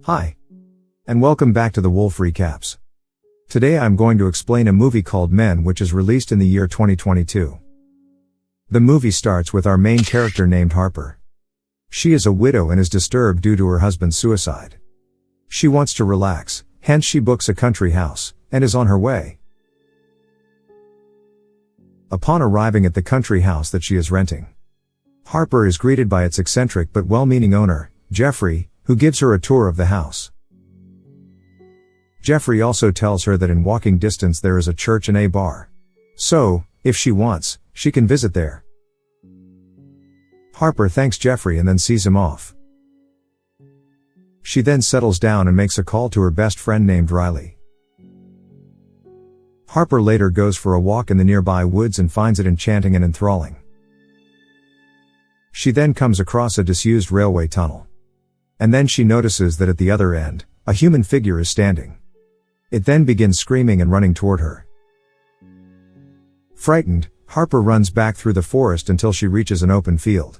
Hi. And welcome back to the Wolf Recaps. Today I'm going to explain a movie called Men, which is released in the year 2022. The movie starts with our main character named Harper. She is a widow and is disturbed due to her husband's suicide. She wants to relax, hence she books a country house, and is on her way. Upon arriving at the country house that she is renting, Harper is greeted by its eccentric but well-meaning owner, Jeffrey, who gives her a tour of the house. Jeffrey also tells her that in walking distance there is a church and a bar. So, if she wants, she can visit there. Harper thanks Jeffrey and then sees him off. She then settles down and makes a call to her best friend named Riley. Harper later goes for a walk in the nearby woods and finds it enchanting and enthralling. She then comes across a disused railway tunnel. And then she notices that at the other end, a human figure is standing. It then begins screaming and running toward her. Frightened, Harper runs back through the forest until she reaches an open field.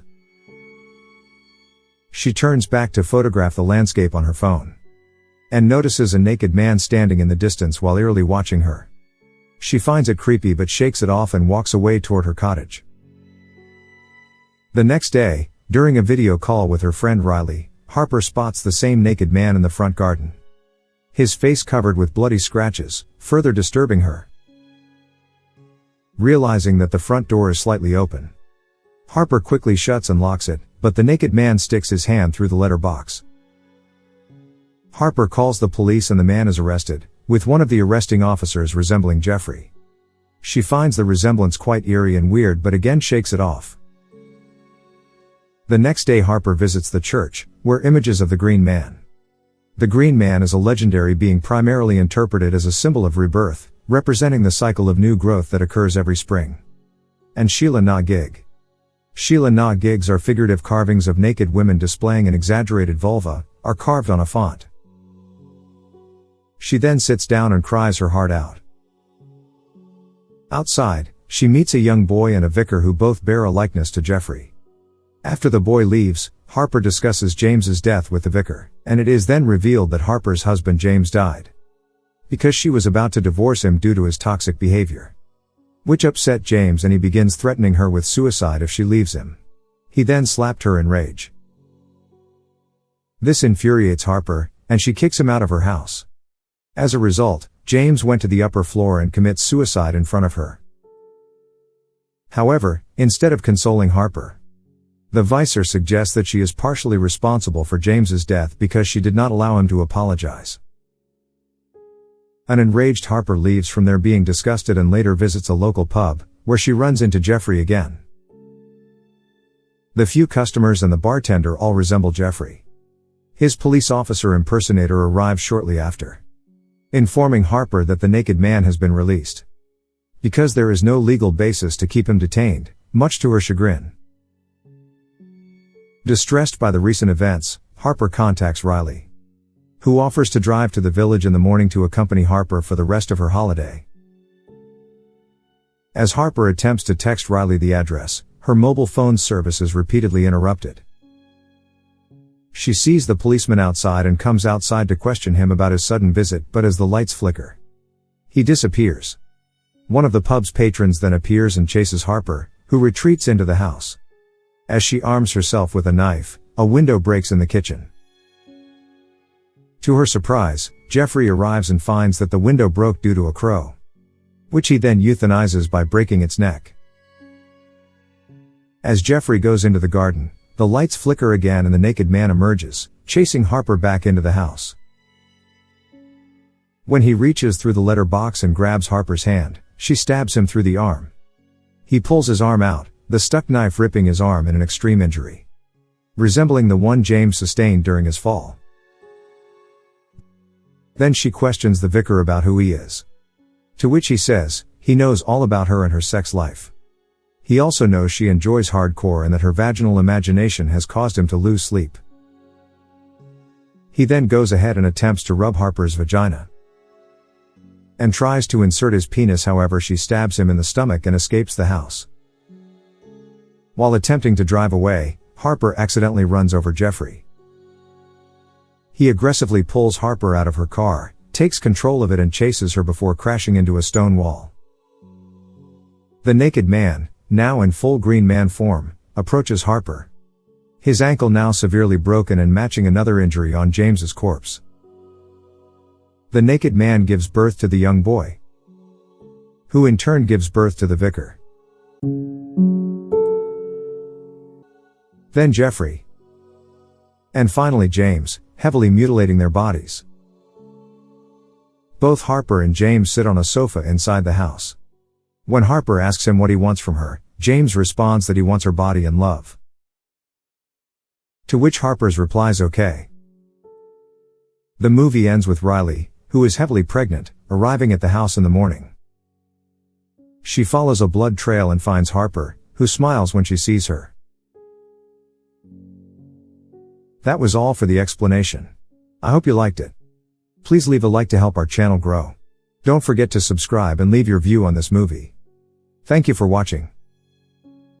She turns back to photograph the landscape on her phone. And notices a naked man standing in the distance while eerily watching her. She finds it creepy but shakes it off and walks away toward her cottage. The next day, during a video call with her friend Riley, Harper spots the same naked man in the front garden. His face covered with bloody scratches, further disturbing her. Realizing that the front door is slightly open, Harper quickly shuts and locks it, but the naked man sticks his hand through the letter box. Harper calls the police and the man is arrested, with one of the arresting officers resembling Jeffrey. She finds the resemblance quite eerie and weird but again shakes it off. The next day Harper visits the church, where images of the Green Man. The Green Man is a legendary being primarily interpreted as a symbol of rebirth, representing the cycle of new growth that occurs every spring. And Sheela Na Gig. Sheela Na Gigs are figurative carvings of naked women displaying an exaggerated vulva, are carved on a font. She then sits down and cries her heart out. Outside, she meets a young boy and a vicar who both bear a likeness to Jeffrey. After the boy leaves, Harper discusses James's death with the vicar, and it is then revealed that Harper's husband James died because she was about to divorce him due to his toxic behavior, which upset James and he begins threatening her with suicide if she leaves him. He then slapped her in rage. This infuriates Harper, and she kicks him out of her house. As a result, James went to the upper floor and commits suicide in front of her. However, instead of consoling Harper, the vicar suggests that she is partially responsible for James's death because she did not allow him to apologize. An enraged Harper leaves from there being disgusted and later visits a local pub, where she runs into Jeffrey again. The few customers and the bartender all resemble Jeffrey. His police officer impersonator arrives shortly after, informing Harper that the naked man has been released, because there is no legal basis to keep him detained, much to her chagrin. Distressed by the recent events, Harper contacts Riley, who offers to drive to the village in the morning to accompany Harper for the rest of her holiday. As Harper attempts to text Riley the address, her mobile phone service is repeatedly interrupted. She sees the policeman outside and comes outside to question him about his sudden visit, but as the lights flicker, he disappears. One of the pub's patrons then appears and chases Harper, who retreats into the house. As she arms herself with a knife, a window breaks in the kitchen. To her surprise, Jeffrey arrives and finds that the window broke due to a crow, which he then euthanizes by breaking its neck. As Jeffrey goes into the garden, the lights flicker again and the naked man emerges, chasing Harper back into the house. When he reaches through the letter box and grabs Harper's hand, she stabs him through the arm. He pulls his arm out, the stuck knife ripping his arm in an extreme injury, resembling the one James sustained during his fall. Then she questions the vicar about who he is, to which he says he knows all about her and her sex life. He also knows she enjoys hardcore and that her vaginal imagination has caused him to lose sleep. He then goes ahead and attempts to rub Harper's vagina and tries to insert his penis, however she stabs him in the stomach and escapes the house. While attempting to drive away, Harper accidentally runs over Jeffrey. He aggressively pulls Harper out of her car, takes control of it and chases her before crashing into a stone wall. The naked man, now in full Green Man form, approaches Harper. His ankle now severely broken and matching another injury on James's corpse. The naked man gives birth to the young boy, who in turn gives birth to the vicar. Then Jeffrey. And finally James, heavily mutilating their bodies. Both Harper and James sit on a sofa inside the house. When Harper asks him what he wants from her, James responds that he wants her body and love. To which Harper's replies okay. The movie ends with Riley, who is heavily pregnant, arriving at the house in the morning. She follows a blood trail and finds Harper, who smiles when she sees her. That was all for the explanation. I hope you liked it. Please leave a like to help our channel grow. Don't forget to subscribe and leave your view on this movie. Thank you for watching.